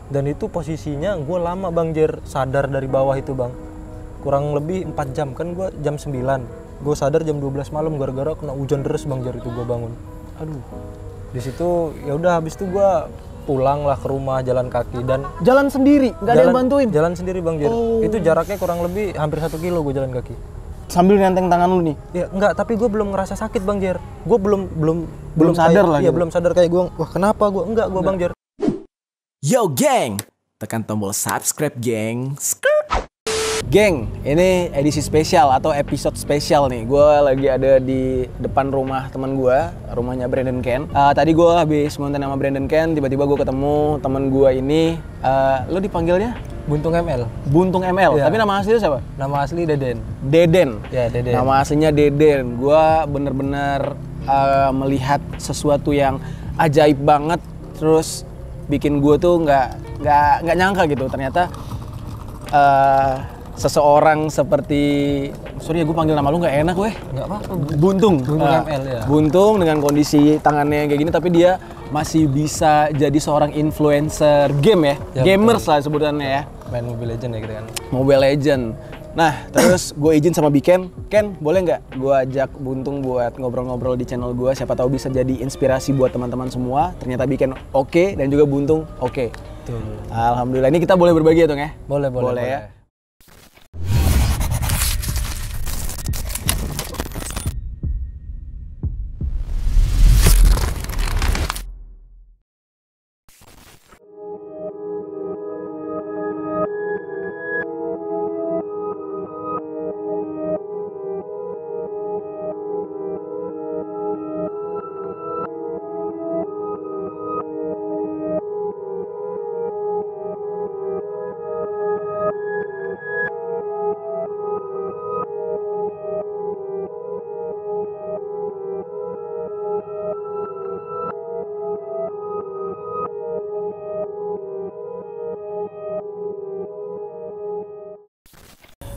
Dan itu posisinya gue lama Bang Jer sadar dari bawah itu Bang. Kurang lebih 4 jam, kan gue jam 9. Gue sadar jam 12 malam gara-gara kena hujan deras Bang Jer, itu gue bangun. Aduh. Di situ ya udah, habis itu gue pulang lah ke rumah jalan kaki. Dan jalan sendiri, nggak ada yang bantuin? Jalan sendiri Bang Jer. Itu jaraknya kurang lebih hampir 1 kilo gue jalan kaki. Sambil ngenteng tangan lu nih? Ya enggak, tapi gue belum ngerasa sakit Bang Jer. Gue belum sadar kayak, lah. Iya, belum sadar kayak gue. Wah, kenapa gue? Enggak, gue Bang Jer. Yo geng, tekan tombol subscribe geng. Geng, ini edisi spesial atau episode spesial nih. Gue lagi ada di depan rumah teman gue, rumahnya Brandon Ken. Tadi gue habis ngonten sama Brandon Ken, tiba-tiba gue ketemu teman gue ini. Lo dipanggilnya? Buntung ML. Buntung ML. Ya. Tapi nama aslinya siapa? Nama asli Deden. Deden. Ya, Deden. Nama aslinya Deden. Gue bener-bener melihat sesuatu yang ajaib banget. Terus bikin gue tuh nggak nyangka gitu. Ternyata seseorang seperti, sorry ya gue panggil nama lu nggak enak weh. Nggak apa-apa. Buntung. ML ya. Buntung dengan kondisi tangannya kayak gini, tapi dia masih bisa jadi seorang influencer game ya, gamers betul lah sebutannya ya. Main Mobile Legend ya gitu kan. Mobile Legend. Nah, terus gue izin sama Biken, Ken boleh nggak gue ajak Buntung buat ngobrol-ngobrol di channel gue, siapa tahu bisa jadi inspirasi buat teman-teman semua. Ternyata Biken oke, dan juga Buntung oke. Betul. Alhamdulillah, ini kita boleh berbagi ya Tung ya? Boleh ya.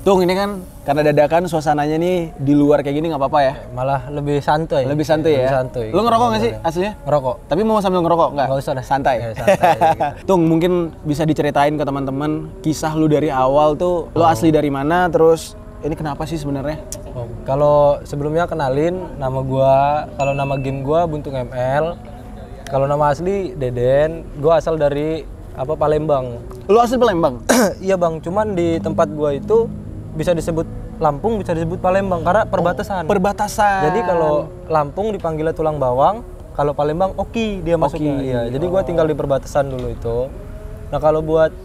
Tung, ini kan karena dadakan suasananya nih di luar kayak gini nggak apa-apa ya? Malah lebih santuy. Lebih santuy ya? Lebih santuy. Lu ngerokok nggak sih aslinya? Ngerokok. Tapi mau sambil ngerokok nggak? Nggak usah dah. Santai? Ya, santai gitu. Tung, mungkin bisa diceritain ke teman-teman kisah lu dari awal tuh, lu asli dari mana, terus ini kenapa sih sebenarnya? Oh, kalau sebelumnya kenalin, nama gua, kalau nama game gua Buntung ML. Kalau nama asli Deden, gua asal dari Palembang. Lu asli Palembang? Iya Bang, cuman di tempat gua itu bisa disebut Lampung, bisa disebut Palembang karena perbatasan. Perbatasan. Jadi kalau Lampung dipanggilnya tulang bawang, kalau Palembang oki dia masuknya. Iya, jadi gua tinggal di perbatasan dulu itu. Nah, kalau buat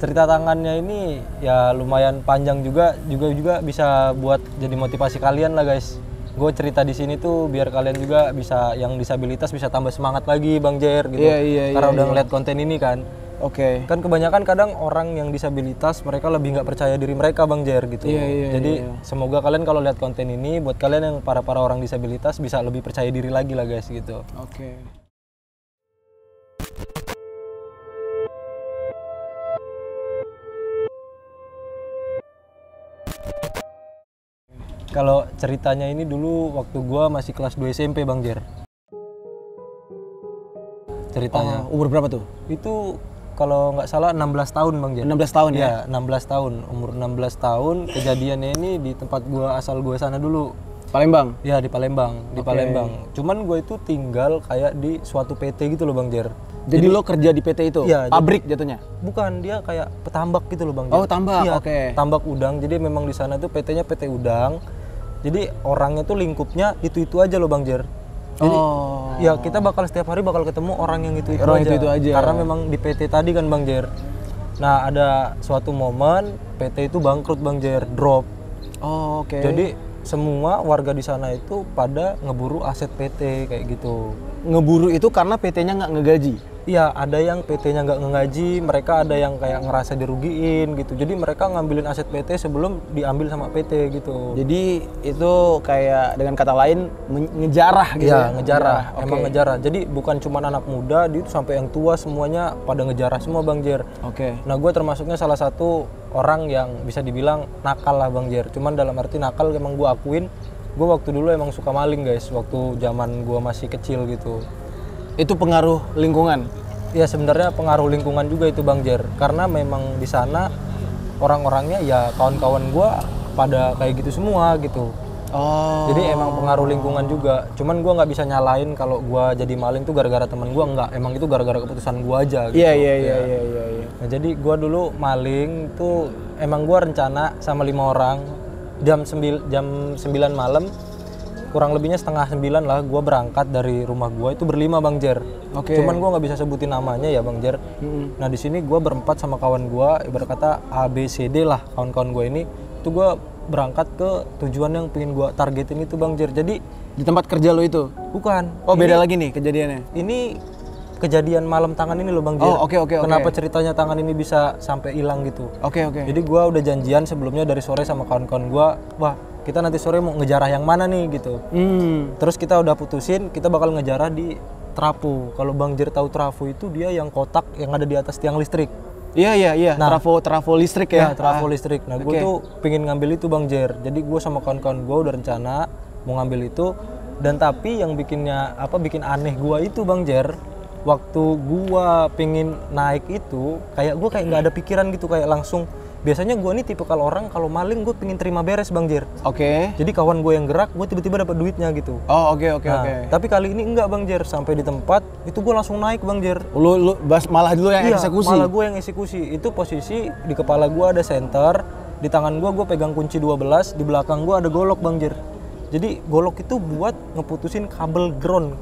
cerita tangannya ini ya lumayan panjang juga bisa buat jadi motivasi kalian lah guys. Gue cerita di sini tuh biar kalian juga bisa, yang disabilitas bisa tambah semangat lagi Bang Jer gitu. Karena udah ngeliat konten ini kan. Oke. Kan kebanyakan kadang orang yang disabilitas mereka lebih nggak percaya diri mereka Bang Jer gitu. Jadi semoga kalian kalau lihat konten ini, buat kalian yang para orang disabilitas bisa lebih percaya diri lagi lah guys gitu. Oke. Kalau ceritanya ini dulu waktu gua masih kelas 2 SMP Bang Jer. Ceritanya. Umur berapa tuh? Itu kalau nggak salah 16 tahun Bang Jer. 16 tahun ya? Ya, 16 tahun. Umur 16 tahun, kejadiannya ini di tempat gua asal gua sana dulu. Palembang? Ya, di Palembang, di Palembang. Cuman gua itu tinggal kayak di suatu PT gitu loh Bang Jer. Jadi lo kerja di PT itu? Iya, pabrik jatuhnya? Bukan, dia kayak petambak gitu loh Bang Jer. Oh, tambak. Iya, oke. Tambak udang. Jadi memang di sana tuh PT-nya PT udang. Jadi orangnya tuh lingkupnya itu aja loh Bang Jer. Jadi ya kita bakal setiap hari bakal ketemu orang yang itu aja. Karena memang di PT tadi kan Bang Jer. Nah, ada suatu momen PT itu bangkrut Bang Jer, drop. Oh, oke. Jadi semua warga di sana itu pada ngeburu aset PT kayak gitu. Ngeburu itu karena PT-nya nggak ngegaji? Iya, ada yang PT-nya nggak ngegaji, mereka ada yang kayak ngerasa dirugiin gitu. Jadi mereka ngambilin aset PT sebelum diambil sama PT gitu. Jadi itu kayak dengan kata lain ngejarah gitu ya? Ngejarah. Emang ngejarah. Jadi bukan cuma anak muda, dia itu sampai yang tua semuanya pada ngejarah semua Bang Jer. Oke. Nah, gue termasuknya salah satu orang yang bisa dibilang nakal lah Bang Jer. Cuman dalam arti nakal emang gue akuin, gue waktu dulu emang suka maling guys, waktu zaman gue masih kecil gitu. Itu pengaruh lingkungan? Ya sebenarnya pengaruh lingkungan juga itu Bang Jer, karena memang di sana orang-orangnya ya kawan-kawan gua pada kayak gitu semua gitu. Oh. Jadi emang pengaruh lingkungan juga. Cuman gua nggak bisa nyalain kalau gua jadi maling tuh gara-gara temen gua, enggak. Emang itu gara-gara keputusan gua aja gitu. Iya. Nah, jadi gua dulu maling tuh emang gua rencana sama 5 orang jam 9 malam, kurang lebihnya setengah 9 lah gua berangkat dari rumah gua itu berlima Bang Jer. Oke. Cuman gua nggak bisa sebutin namanya ya Bang Jer. Nah di sini gua berempat sama kawan gua, ibarat kata A B C D lah kawan-kawan gua ini. Itu gua berangkat ke tujuan yang pengen gua targetin itu Bang Jer. Jadi Di tempat kerja lo itu? bukan. Oh beda lagi nih kejadiannya? Ini kejadian malam tangan ini loh Bang Jer. Oh oke. Kenapa ceritanya tangan ini bisa sampai hilang gitu? Oke. Jadi gua udah janjian sebelumnya dari sore sama kawan-kawan gua, wah kita nanti sore mau ngejarah yang mana nih gitu. Terus kita udah putusin kita bakal ngejarah di trafo. Kalau Bang Jer tahu trafo itu dia yang kotak yang ada di atas tiang listrik. Iya. Nah, trafo listrik ya? Ya, trafo listrik. Nah, gue tuh pengen ngambil itu Bang Jer. Jadi gue sama kawan-kawan gue udah rencana mau ngambil itu. Dan tapi yang bikin aneh gue itu Bang Jer, waktu gue pengen naik itu, kayak gue kayak nggak ada pikiran gitu, kayak langsung. Biasanya gue nih tipikal orang kalau maling gue pengen terima beres Bang Jer. Oke. Jadi kawan gue yang gerak, gue tiba-tiba dapat duitnya gitu. Oh oke. Nah, tapi kali ini enggak Bang Jer, sampai di tempat itu gue langsung naik Bang Jer. Lu malah dulu yang Iya, eksekusi? malah gue yang eksekusi. Itu posisi di kepala gue ada senter, di tangan gue pegang kunci 12, di belakang gue ada golok Bang Jer. Jadi golok itu buat ngeputusin kabel ground.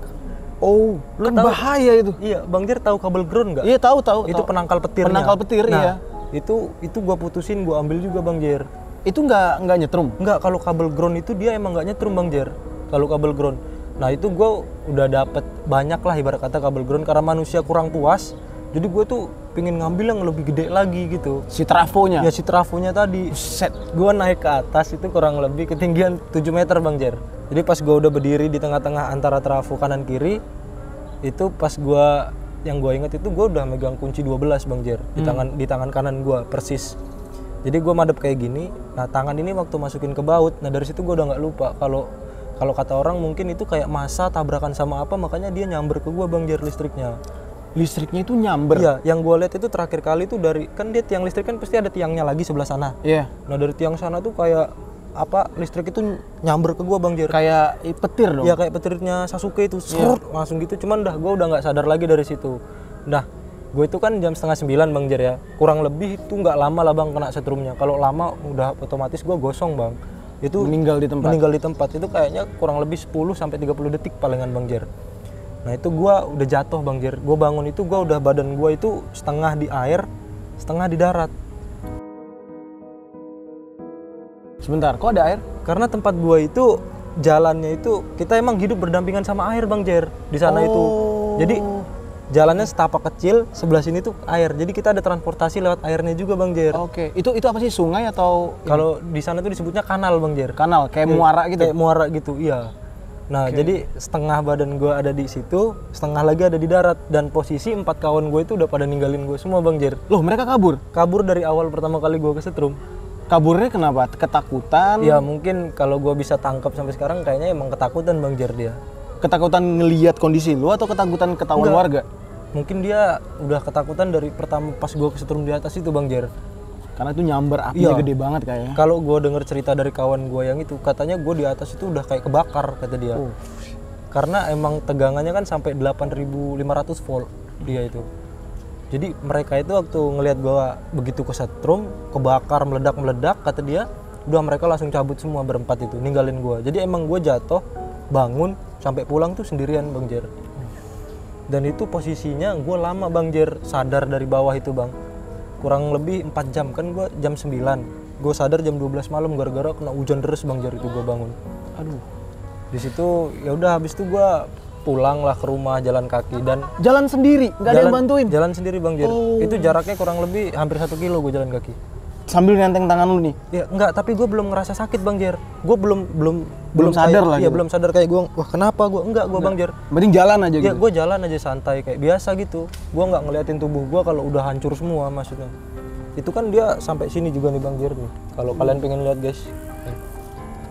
Oh, Lu kan tahu? bahaya itu. Iya, Bang Jer tahu kabel ground nggak? Iya tahu. Itu penangkal petirnya. Penangkal petir, nah, iya. Itu gue putusin, gue ambil juga Bang Jer. Itu nggak nyetrum? Enggak, kalau kabel ground itu dia emang nggak nyetrum Bang Jer. Kalau kabel ground. Nah itu gue udah dapet banyak lah ibarat kata kabel ground karena manusia kurang puas. Jadi gue tuh pengen ngambil yang lebih gede lagi gitu. Si trafonya? Ya si trafonya tadi. Set. Gue naik ke atas itu kurang lebih ketinggian 7 meter Bang Jer. Jadi pas gue udah berdiri di tengah-tengah antara trafo kanan kiri, itu pas yang gue inget itu gue udah megang kunci 12 Bang Jer di tangan kanan gue persis. Jadi gue madep kayak gini. Nah tangan ini waktu masukin ke baut, nah dari situ gue udah nggak lupa kalau kata orang mungkin itu kayak massa tabrakan sama apa, makanya dia nyamber ke gue Bang Jer listriknya. Listriknya itu nyamber? Iya, yang gue lihat itu terakhir kali itu dari kan dia tiang listrik kan pasti ada tiangnya lagi sebelah sana. Iya. Nah dari tiang sana tuh kayak listrik itu nyamber ke gue Bang Jer. Kayak petir dong? Iya kayak petirnya Sasuke itu langsung gitu. Cuman gue udah nggak sadar lagi dari situ. Nah gue itu kan jam setengah 9 Bang Jer ya, kurang lebih itu nggak lama lah Bang kena setrumnya. Kalau lama udah otomatis gue gosong Bang. Itu meninggal di tempat itu kayaknya kurang lebih 10 sampai 30 detik palingan Bang Jer. Nah itu gue udah jatuh Bang Jer. Gue bangun itu gue udah badan gue itu setengah di air, setengah di darat. Sebentar, kok ada air? Karena tempat gua itu jalannya itu kita emang hidup berdampingan sama air Bang Jer di sana itu. Jadi jalannya setapak kecil, sebelah sini tuh air. Jadi kita ada transportasi lewat airnya juga Bang Jer. Oke. Itu apa sih, sungai atau? Kalau di sana tuh disebutnya kanal Bang Jer. Kanal, kayak muara gitu. Kayak muara gitu, iya. Nah, jadi setengah badan gua ada di situ, setengah lagi ada di darat, dan posisi 4 kawan gue itu udah pada ninggalin gue semua Bang Jer. Loh, mereka kabur? Kabur dari awal pertama kali gua kesetrum. Kaburnya kenapa? Ketakutan? Ya mungkin kalau gua bisa tangkap sampai sekarang kayaknya emang ketakutan Bang Jer dia. Ketakutan ngelihat kondisi lu atau ketakutan ketahuan warga? Mungkin dia udah ketakutan dari pertama pas gua kesetrum di atas itu Bang Jer. Karena itu nyamber apinya gede banget kayaknya. Kalau gua denger cerita dari kawan gua yang itu, katanya gua di atas itu udah kayak kebakar kata dia. Karena emang tegangannya kan sampai 8.500 volt dia itu. Jadi mereka itu waktu ngelihat gua begitu kesetrum, kebakar, meledak kata dia, udah mereka langsung cabut semua berempat itu, ninggalin gua. Jadi emang gua jatuh, bangun, sampai pulang tuh sendirian Bang Jer. Dan itu posisinya gua lama Bang Jer sadar dari bawah itu Bang. Kurang lebih 4 jam, kan gua jam 9. Gua sadar jam 12 malam gara-gara kena hujan deras Bang Jer itu gua bangun. Aduh. Di situ ya udah habis itu gua pulang lah ke rumah jalan kaki dan jalan sendiri, nggak ada yang bantuin? Jalan sendiri Bang Jer. Itu jaraknya kurang lebih hampir 1 kilo gue jalan kaki. Sambil nenteng tangan lu nih? Ya enggak, tapi gue belum ngerasa sakit Bang Jer. Gue belum sadar lah. Iya, belum sadar kayak gue, wah kenapa gue? Enggak, gue Bang Jer. Mending jalan aja gitu? Ya gue jalan aja santai kayak biasa gitu. Gue nggak ngeliatin tubuh gue kalau udah hancur semua maksudnya. Itu kan dia sampai sini juga nih Bang Jer nih. Kalau kalian pengen lihat guys.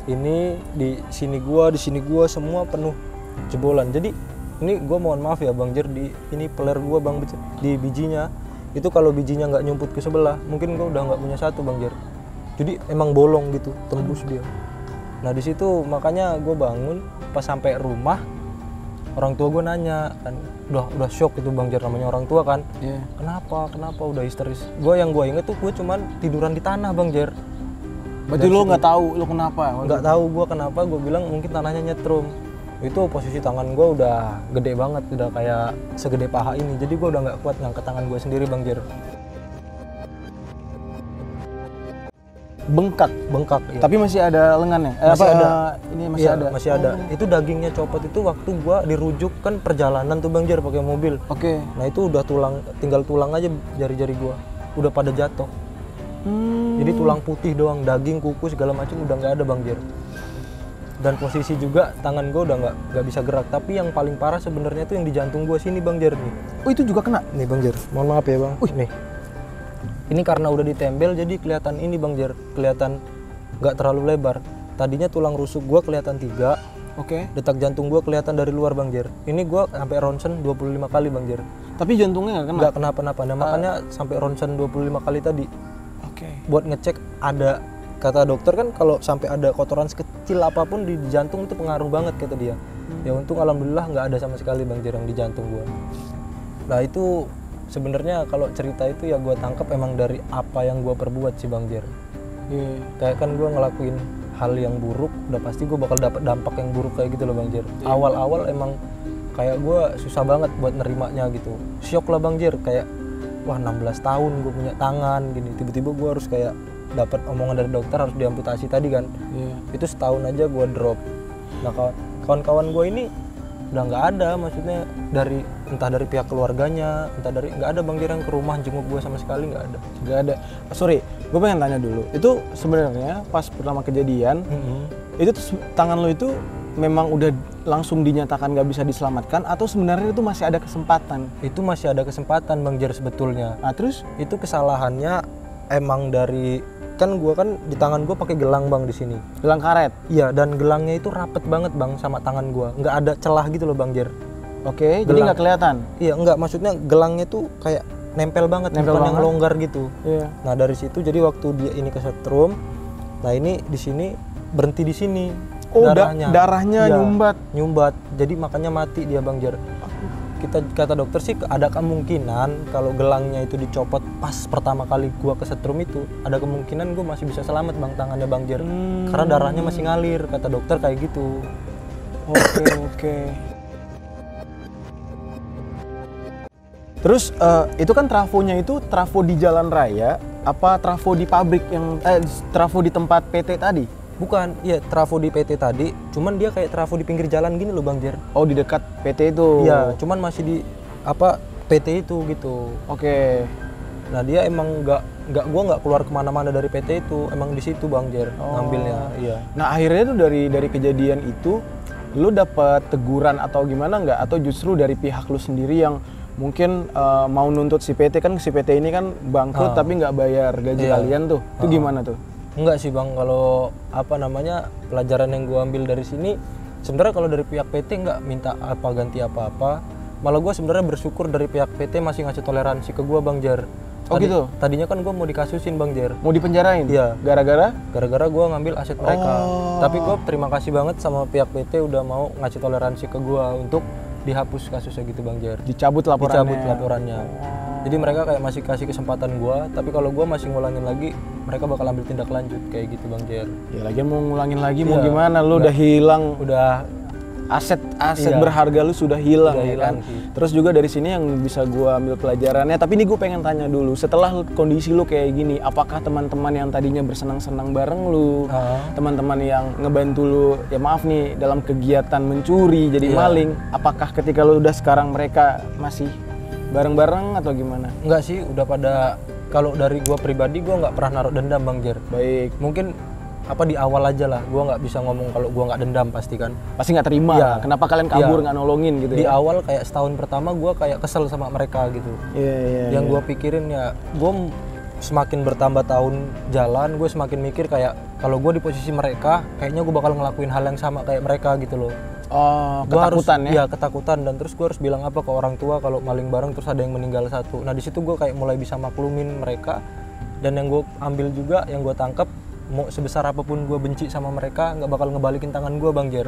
Ini di sini gua semua penuh jebolan. Jadi Ini gue mohon maaf ya Bang Jer, di ini peler gue Bang, di bijinya itu kalau bijinya nggak nyumput ke sebelah mungkin gue udah nggak punya satu Bang Jer. Jadi emang bolong gitu, tembus dia. Nah di situ makanya gue bangun pas sampai rumah, orang tua gue nanya kan, udah shock itu Bang Jer, namanya orang tua kan. Iya. Kenapa udah histeris. Yang gue inget tuh gue cuman tiduran di tanah Bang Jer. Berarti lu nggak tahu lu kenapa? Nggak tahu gue kenapa, gue bilang mungkin tanahnya nyetrum. Itu posisi tangan gue udah gede banget, udah kayak segede paha ini, jadi gue udah nggak kuat ngangkat tangan gue sendiri Bang Jer. Bengkak. Iya. Tapi masih ada lengannya? Masih ada. Ini masih ada? Masih ada. Itu dagingnya copot itu waktu gue dirujuk kan perjalanan tuh Bang Jer pakai mobil. Oke. Nah itu udah tinggal tulang aja jari-jari gue, udah pada jatuh. Jadi tulang putih doang, daging, kuku segala macam udah nggak ada Bang Jer. Dan posisi juga tangan gue udah nggak bisa gerak. Tapi yang paling parah sebenarnya tuh yang di jantung gue sini Bang Jer nih. Oh itu juga kena? Nih Bang Jer, mohon maaf ya Bang. Nih, ini karena udah ditempel jadi kelihatan ini Bang Jer, kelihatan nggak terlalu lebar. Tadinya tulang rusuk gue kelihatan 3. Oke. Detak jantung gue kelihatan dari luar Bang Jer. Ini gue sampai ronsen 25 kali Bang Jer. Tapi jantungnya nggak kena? Nggak kenapa-napa. Nah makanya sampai ronsen 25 kali tadi. Oke. Buat ngecek ada, kata dokter kan kalau sampai ada kotoran sekecil apapun di jantung itu pengaruh banget kata dia. Ya untung alhamdulillah nggak ada sama sekali Bang Jer yang di jantung gue. Nah itu sebenarnya kalau cerita itu ya gue tangkap emang dari apa yang gue perbuat sih Bang Jer. Iya. Kayak kan gue ngelakuin hal yang buruk, udah pasti gue bakal dapat dampak yang buruk kayak gitu loh Bang Jer. Awal-awal emang kayak gue susah banget buat nerimanya gitu. Syok lah Bang Jer, kayak wah 16 tahun gue punya tangan gini, tiba-tiba gue harus kayak dapat omongan dari dokter harus diamputasi tadi kan. Itu setahun aja gue drop. Nah kawan-kawan gue ini udah nggak ada, maksudnya dari entah dari pihak keluarganya, entah dari nggak ada Bang Jer yang ke rumah jenguk gue sama sekali, nggak ada. Nggak ada. Sorry, gue pengen tanya dulu. Itu sebenarnya pas pertama kejadian, itu tuh, tangan lo itu memang udah langsung dinyatakan nggak bisa diselamatkan atau sebenarnya itu masih ada kesempatan? Itu masih ada kesempatan Bang Jer sebetulnya. Nah terus? Itu kesalahannya emang dari, kan gue kan di tangan gue pakai gelang Bang di sini. Gelang karet? Iya, dan gelangnya itu rapet banget Bang sama tangan gue, nggak ada celah gitu loh Bang Jer. Oke, jadi nggak kelihatan? Iya, nggak, maksudnya gelangnya tuh kayak nempel banget, bukan yang longgar gitu. Iya. Nah dari situ jadi waktu dia ini kesetrum, nah ini di sini berhenti di sini. Oh, darahnya Iya, nyumbat. Jadi makanya mati dia Bang Jer. Kata dokter sih ada kemungkinan kalau gelangnya itu dicopot pas pertama kali gua kesetrum itu, ada kemungkinan gua masih bisa selamat Bang tangannya Bang Jer. Karena darahnya masih ngalir, kata dokter kayak gitu. Oke. Terus itu kan trafonya itu trafo di jalan raya apa trafo di pabrik yang trafo di tempat PT tadi? Bukan, iya trafo di PT tadi, cuman dia kayak trafo di pinggir jalan gini loh Bang Jer. Oh, di dekat PT itu. Iya, cuman masih di PT itu gitu. Oke. Nah dia emang gua nggak keluar kemana-mana dari PT itu, emang di situ Bang Jer ngambilnya. Iya. Nah akhirnya tuh dari kejadian itu, lu dapat teguran atau gimana nggak? Atau justru dari pihak lu sendiri yang mungkin mau nuntut si PT, kan si PT ini kan bangkrut tapi nggak bayar gaji kalian tuh? Itu gimana tuh? Enggak sih Bang, kalau pelajaran yang gue ambil dari sini sebenarnya kalau dari pihak PT nggak minta ganti apa-apa, malah gue sebenarnya bersyukur dari pihak PT masih ngasih toleransi ke gue Bang Jer. Gitu? Tadinya kan gue mau dikasusin Bang Jer. Mau dipenjarain? Iya. Gara-gara? Gara-gara gue ngambil aset mereka. Tapi gue terima kasih banget sama pihak PT udah mau ngasih toleransi ke gue untuk dihapus kasusnya gitu Bang Jer. Dicabut laporannya? Jadi mereka kayak masih kasih kesempatan gua, tapi kalau gua masih ngulangin lagi, mereka bakal ambil tindak lanjut kayak gitu Bang Jer. Ya lagian mau ngulangin lagi mau gimana, lu udah hilang, udah aset berharga lu sudah hilang, kan? Sih. Terus juga dari sini yang bisa gua ambil pelajarannya, tapi ini gue pengen tanya dulu, setelah kondisi lu kayak gini, apakah teman-teman yang tadinya bersenang-senang bareng lu, teman-teman yang ngebantu lu, ya maaf nih, dalam kegiatan mencuri jadi maling, apakah ketika lu udah sekarang mereka masih bareng-bareng atau gimana? Enggak sih, udah pada, kalau dari gua pribadi gua nggak pernah naruh dendam Bang Jer. Baik. Mungkin di awal aja lah, gua nggak bisa ngomong kalau gua nggak dendam pasti kan. Pasti nggak terima. Ya. Kenapa kalian kabur nggak nolongin gitu? Di awal kayak setahun pertama gua kayak kesel sama mereka gitu. Yang gua pikirin ya, gua semakin bertambah tahun jalan, gue semakin mikir kayak kalau gue di posisi mereka, kayaknya gue bakal ngelakuin hal yang sama kayak mereka gitu loh. Oh, Gua ketakutan harus, ya? Iya, ketakutan. Dan terus gue harus bilang apa ke orang tua kalau maling bareng terus ada yang meninggal satu. Nah di situ gue kayak mulai bisa maklumin mereka. Dan yang gue ambil juga, yang gue tangkap, mau sebesar apapun gue benci sama mereka, nggak bakal ngebalikin tangan gue Bang Jer.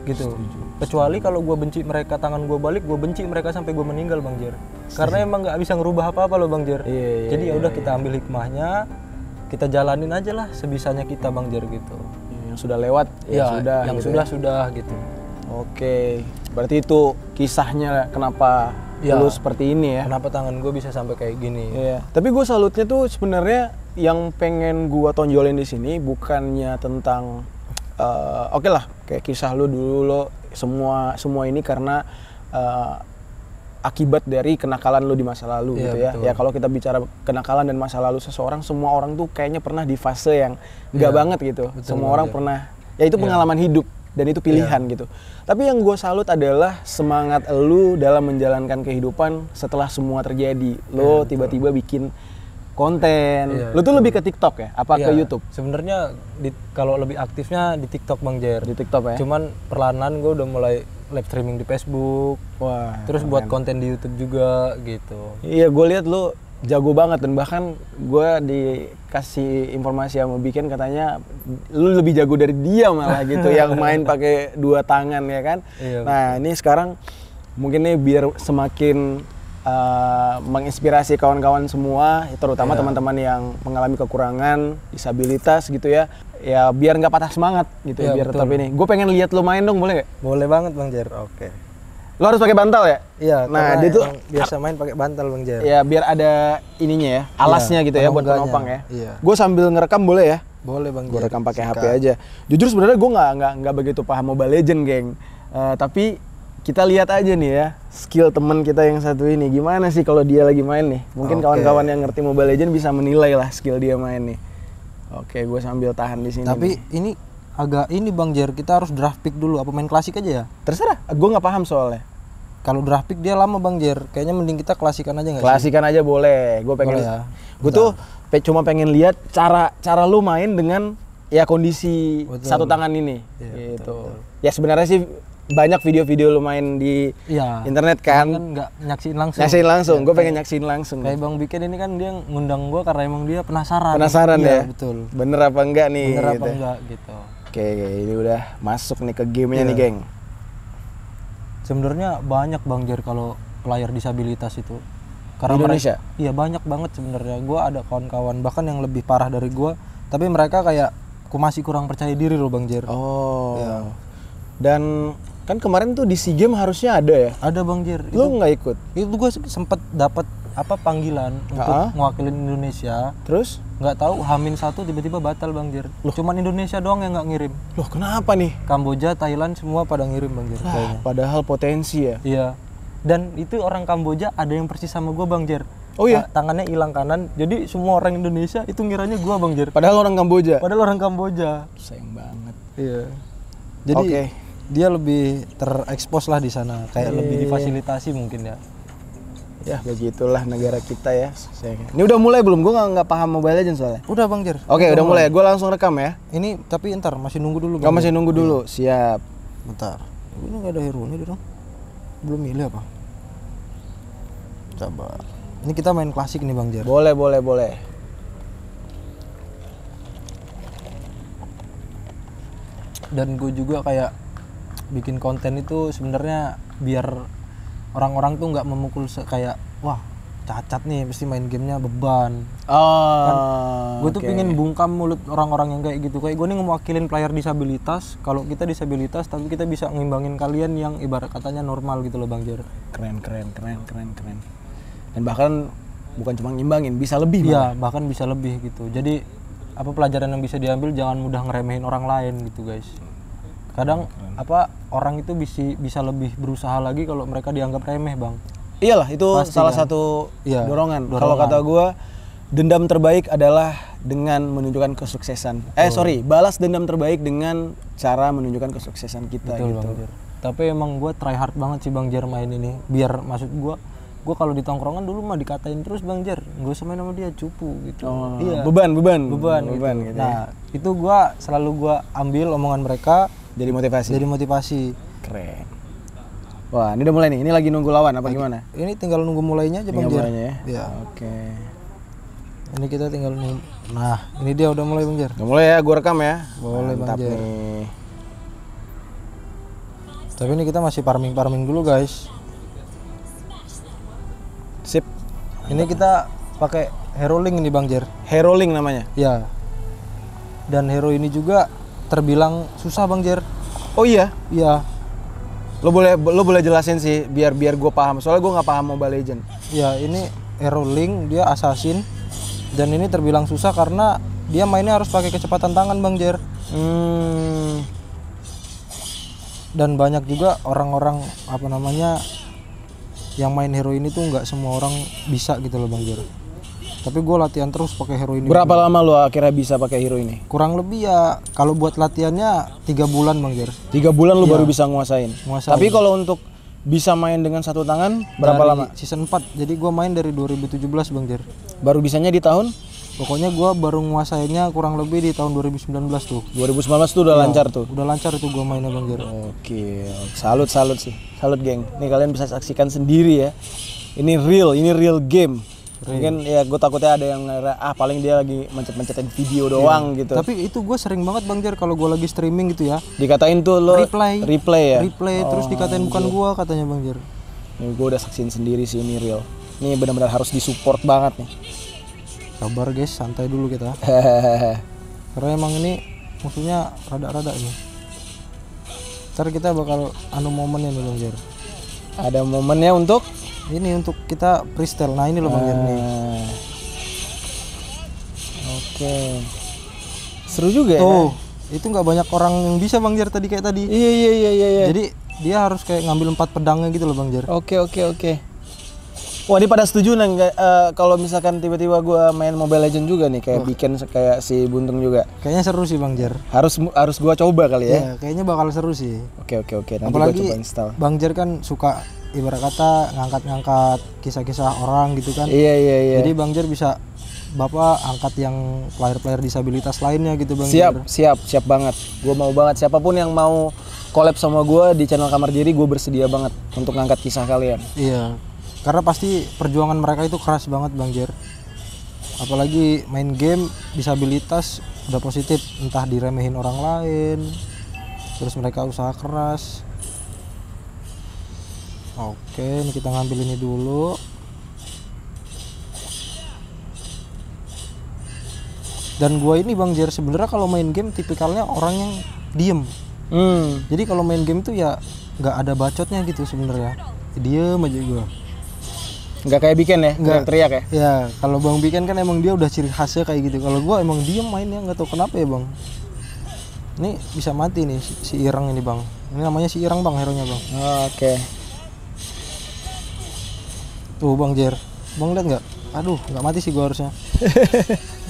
Gitu. Kecuali kalau gue benci mereka, tangan gue balik, gue benci mereka sampai gue meninggal Bang Jer. Karena emang nggak bisa ngerubah apa-apa loh Bang Jer. Iya, Jadi ya udah kita ambil hikmahnya, kita jalanin aja lah sebisanya kita Bang Jer gitu. Yang sudah lewat ya sudah. yang gitu ya. sudah gitu. Oke, berarti itu kisahnya kenapa Ya. lu seperti ini ya? Kenapa tangan gue bisa sampai kayak gini? Iya. Tapi gue salutnya tuh sebenarnya yang pengen gue tonjolin di sini bukannya tentang oke lah kayak kisah lu dulu lo semua ini karena akibat dari kenakalan lu di masa lalu Iya, gitu ya. betul. Ya kalau kita bicara kenakalan dan masa lalu seseorang, semua orang tuh kayaknya pernah di fase yang enggak Iya, banget gitu. betul Semua banget. orang pernah. Ya itu pengalaman hidup dan itu pilihan gitu. Tapi yang gue salut adalah semangat lu dalam menjalankan kehidupan setelah semua terjadi. Lo tiba-tiba bikin konten. Iya, Lu tuh lebih ke TikTok ya? Apa ke Iya, YouTube? Sebenarnya kalau lebih aktifnya di TikTok Bang Jer. Di TikTok ya? Cuman perlahan gue udah mulai live streaming di Facebook. Wah. Terus buat konten di YouTube juga gitu. Iya, gue lihat lu jago banget dan bahkan gue dikasih informasi sama Bikin katanya lu lebih jago dari dia malah gitu yang main pakai 2 tangan ya kan. Iya, Nah ini sekarang mungkin nih biar semakin menginspirasi kawan-kawan semua, terutama teman-teman yang mengalami kekurangan, disabilitas gitu ya biar nggak patah semangat gitu Iya, biar betul. tetap ini. Gue pengen lihat lu main dong, boleh nggak? Boleh banget Bang Jer. Oke. Lo harus pakai bantal ya? Iya, Nah, karena dia tuh emang biasa main pakai bantal Bang Jer. ya biar ada ininya ya, alasnya gitu ya buat penungganya. penopang ya. Iya. Gue sambil ngerekam boleh ya? Boleh Bang Gue Jer. rekam pakai HP aja. Jujur sebenarnya gue nggak begitu paham Mobile Legend, geng. Tapi kita lihat aja nih ya skill teman kita yang satu ini. Gimana sih kalau dia lagi main nih? Mungkin Oke. kawan-kawan yang ngerti Mobile Legend bisa menilai lah skill dia main nih. Oke, gue sambil tahan di sini. Tapi nih. ini agak ini Bang Jer, kita harus draft pick dulu apa main klasik aja ya? Terserah. Gue nggak paham soalnya. Kalau draft pick dia lama Bang Jer. Kayaknya mending kita klasikan aja nggak sih? Klasikan aja boleh. Gue pengen. Boleh ya? Gue tuh cuma pengen lihat cara lu main dengan ya kondisi Betul. satu tangan ini. Iya, Gitu. Ya sebenarnya sih banyak video-video lu main di Iya. internet kan. Kan nggak nyaksiin langsung. Nyaksiin langsung. Iya, Gue pengen nyaksiin langsung. Kayak Bang Bikin ini kan dia ngundang gua karena emang dia penasaran. Penasaran Iya, ya? betul. Bener apa enggak nih? Bener apa gitu. enggak gitu. Oke, ini udah masuk nih ke gamenya Iya. nih, geng. Sebenarnya banyak Bang Jer kalau player disabilitas itu. Di Indonesia? Iya banyak banget sebenarnya. Gua ada kawan-kawan bahkan yang lebih parah dari gua, tapi mereka kayak masih kurang percaya diri loh Bang Jer. Oh. Iya. Dan kan kemarin tuh di SEA Games harusnya ada ya? Ada Bang Jer. Lu nggak ikut? Itu gue sempet dapat apa panggilan untuk mewakilin Indonesia. Terus? Nggak tahu H-1 tiba-tiba batal Bang Jer. Cuman Indonesia doang yang nggak ngirim. Loh, kenapa nih? Kamboja, Thailand semua pada ngirim Bang Jer kayaknya. Padahal potensi ya. Iya. Dan itu orang Kamboja ada yang persis sama gue Bang Jer. Oh iya? Tangannya hilang kanan. Jadi semua orang Indonesia itu ngiranya gue Bang Jer. Padahal orang Kamboja. Padahal orang Kamboja. Sayang banget. Iya. Jadi Oke. dia lebih terekspos lah di sana. Kayak lebih difasilitasi mungkin ya. Ya begitulah negara kita ya. Ini udah mulai belum? Gue nggak paham Mobile Legends soalnya. Udah Bang Jer. Oke, udah mulai. Gue langsung rekam ya. Ini tapi ntar masih nunggu dulu. Gak Bang masih Jer. nunggu dulu. Siap. Bentar. Ini nggak ada hero ini dong. Belum milih apa? Coba. Ini kita main klasik nih Bang Jer. Boleh. Dan gue juga kayak bikin konten itu sebenarnya biar orang-orang tuh nggak memukul kayak wah cacat nih mesti main gamenya beban. Oh. Gue tuh pingin bungkam mulut orang-orang yang kayak gitu. Kayak gue nih ngewakilin player disabilitas. Kalau kita disabilitas tapi kita bisa ngimbangin kalian yang ibarat katanya normal gitu loh Bang Jer. Keren. Dan bahkan bukan cuma ngimbangin, bisa lebih. Iya, bahkan bisa lebih gitu. Jadi apa pelajaran yang bisa diambil jangan mudah ngeremehin orang lain gitu guys. Kadang apa orang itu bisa lebih berusaha lagi kalau mereka dianggap remeh Bang. Iyalah, itu Pasti salah kan? satu Iya, dorongan. dorongan. Kalau kata gue, dendam terbaik adalah dengan menunjukkan kesuksesan. Balas dendam terbaik dengan cara menunjukkan kesuksesan kita. Betul gitu. Bang Jer. Tapi emang gue try hard banget sih Bang Jer main ini. Biar maksud gue kalau di tongkrongan dulu mah dikatain terus Bang Jer, gue sama sama dia cupu gitu. Oh, Iya. beban Gitu. gitu Nah ya. itu gue selalu ambil omongan mereka Jadi motivasi. jadi motivasi. Keren. Wah, ini udah mulai nih. Ini lagi nunggu lawan apa gimana? Ini tinggal nunggu mulainya aja Bang Tinggal Jer. mulainya ya? Iya. Oke. Ini kita tinggal nunggu. Nah, ini dia udah mulai Bang Jer. Udah mulai ya, gua rekam ya. Boleh, Bang Mantap Jer. nih. Tapi ini kita masih farming dulu guys. Sip. Ini kita pakai Hero Link ini Bang Jer. Hero Link namanya. Ya. Dan hero ini juga terbilang susah Bang Jer. Oh iya. Iya. Lo boleh jelasin sih biar gue paham. Soalnya gue nggak paham Mobile Legend. Ya, ini Hero Link, dia assassin. Dan ini terbilang susah karena dia mainnya harus pakai kecepatan tangan Bang Jer. Dan banyak juga orang-orang apa namanya yang main hero ini tuh nggak semua orang bisa gitu loh Bang Jer. Tapi gue latihan terus pakai hero ini. Berapa lama lo akhirnya bisa pakai hero ini? Kurang lebih ya kalau buat latihannya 3 bulan Bang Jer. 3 bulan lo baru bisa nguasain. Nguasain. Tapi kalau untuk bisa main dengan satu tangan berapa Dari lama? Season 4. Jadi gue main dari 2017 Bang Jer. Baru bisanya di tahun? Pokoknya gue baru nguasainnya kurang lebih di tahun 2019 tuh. 2019 tuh udah lancar tuh. Udah lancar itu gue mainnya Bang Jer. Oke, salut sih. Salut geng. Nih kalian bisa saksikan sendiri ya. Ini real game. Mungkin ya gue takutnya ada yang ngira paling dia lagi mencet-mencetin video doang gitu. Tapi itu gue sering banget Bang Jer kalau gue lagi streaming gitu ya. Dikatain tuh lo Replay ya. Replay terus dikatain bukan gue katanya Bang Jer. Nih gue udah saksiin sendiri sih ini real. Ini benar-benar harus disupport banget nih. Sabar guys, santai dulu kita. Karena emang ini musuhnya rada-rada nih. Ntar kita bakal momennya nih Bang Jer. Ada momennya untuk ini untuk kita freestyle. Nah ini loh Bang Jer nih. Oke. Seru juga Tuh, itu nggak banyak orang yang bisa Bang Jer tadi kayak tadi. Iya. Jadi dia harus kayak ngambil 4 pedangnya gitu loh Bang Jer. Oke. Wah, ini pada setuju nggak kalau misalkan tiba-tiba gue main Mobile Legend juga nih kayak bikin kayak si Buntung juga. Kayaknya seru sih Bang Jer. Harus gue coba kali ya. Iya, kayaknya bakal seru sih. Oke. Nanti Apalagi gue coba install. Bang Jer kan suka ibarat kata ngangkat-ngangkat kisah-kisah orang gitu kan. Iya. Jadi Bang Jer bisa Bapak angkat yang player-player disabilitas lainnya gitu Bang Jer. Siap banget. Gue mau banget siapapun yang mau collab sama gue di channel Kamar Jerry, gue bersedia banget untuk ngangkat kisah kalian. Iya. Karena pasti perjuangan mereka itu keras banget Bang Jer. Apalagi main game disabilitas udah positif, entah diremehin orang lain, terus mereka usaha keras. Oke, ini kita ngambil ini dulu. Dan gua ini Bang Jer sebenarnya kalau main game tipikalnya orang yang diem. Jadi kalau main game tuh ya nggak ada bacotnya gitu sebenarnya. Diem aja gua. Nggak kayak Biken ya, nggak teriak ya? Ya, kalau Bang Biken kan emang dia udah ciri khasnya kayak gitu. Kalau gua emang diem mainnya, nggak tahu kenapa ya Bang. Ini bisa mati nih si Irang ini Bang. Ini namanya si Irang Bang, hero-nya Bang. Oke. Tuh Bang Jer, Bang lihat nggak? Aduh, nggak mati sih gua harusnya.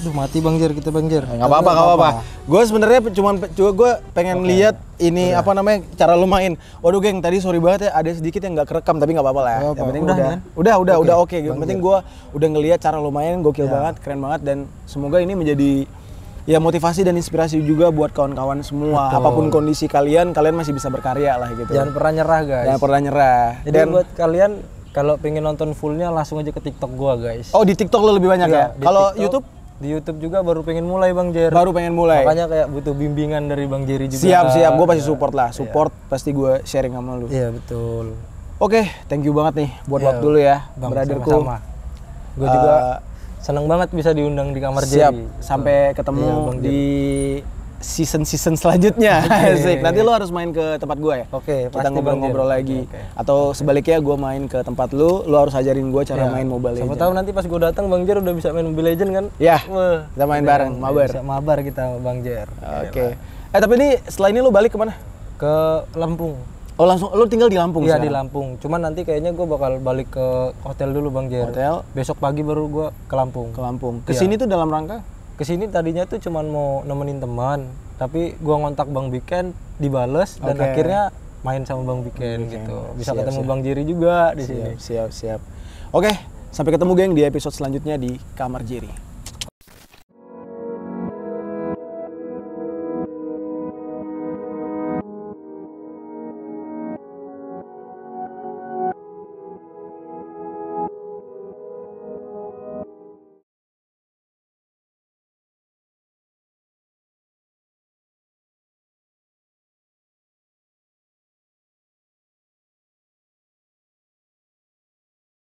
Aduh, mati Bang Jer, kita Bang Jer. Nggak apa-apa. Gue sebenarnya gue pengen lihat ini apa namanya cara lu main. Waduh geng, tadi sorry banget ya ada sedikit yang nggak kerekam tapi nggak apa-apa lah. Yang penting udah oke. Yang penting gue udah ngelihat cara lu main gokil banget, keren banget dan semoga ini menjadi ya motivasi dan inspirasi juga buat kawan-kawan semua. Betul. Apapun kondisi kalian masih bisa berkarya lah gitu. Jangan pernah nyerah guys. Jangan pernah nyerah. Jadi Dan buat kalian kalau pengen nonton fullnya langsung aja ke TikTok gua guys. oh di TikTok lo lebih banyak ya? Di Kalau TikTok, YouTube? Di YouTube juga baru pengen mulai Bang Jer. Baru pengen mulai. Makanya kayak butuh bimbingan dari Bang Jerry juga. Siap, gue pasti support lah. Support pasti gue sharing sama lu. Iya betul. Oke, thank you banget nih buat Iya, waktu lu ya, Bang, brotherku. sama-sama. Gue juga seneng banget bisa diundang di Kamar Siap, Jerry. sampai ketemu Iya, Bang di season selanjutnya. Asik. Nanti lu harus main ke tempat gue ya. Oke, kita pasti, ngobrol-ngobrol Bang lagi. Oke. Atau sebaliknya gue main ke tempat lu harus ajarin gue cara main Mobile Siapa Legends. tahu nanti pas gue datang Bang Jer udah bisa main Mobile Legends kan? Ya, Wah, kita main bareng, mabar. Bisa mabar kita sama Bang Jer. Oke. Tapi ini setelah ini lu balik kemana? Ke Lampung. Oh langsung, lu tinggal di Lampung Iya di sekarang? Lampung. Cuman nanti kayaknya gue bakal balik ke hotel dulu Bang Jer. Hotel? Besok pagi baru gue ke Lampung. Ke Lampung. Kesini tuh dalam rangka? Kesini tadinya tuh cuman mau nemenin teman, tapi gue ngontak Bang Biken, dibales dan akhirnya main sama Bang Biken gitu. Bisa ketemu Bang Jerry juga di sini. Siap. Oke, sampai ketemu geng di episode selanjutnya di Kamar Jerry.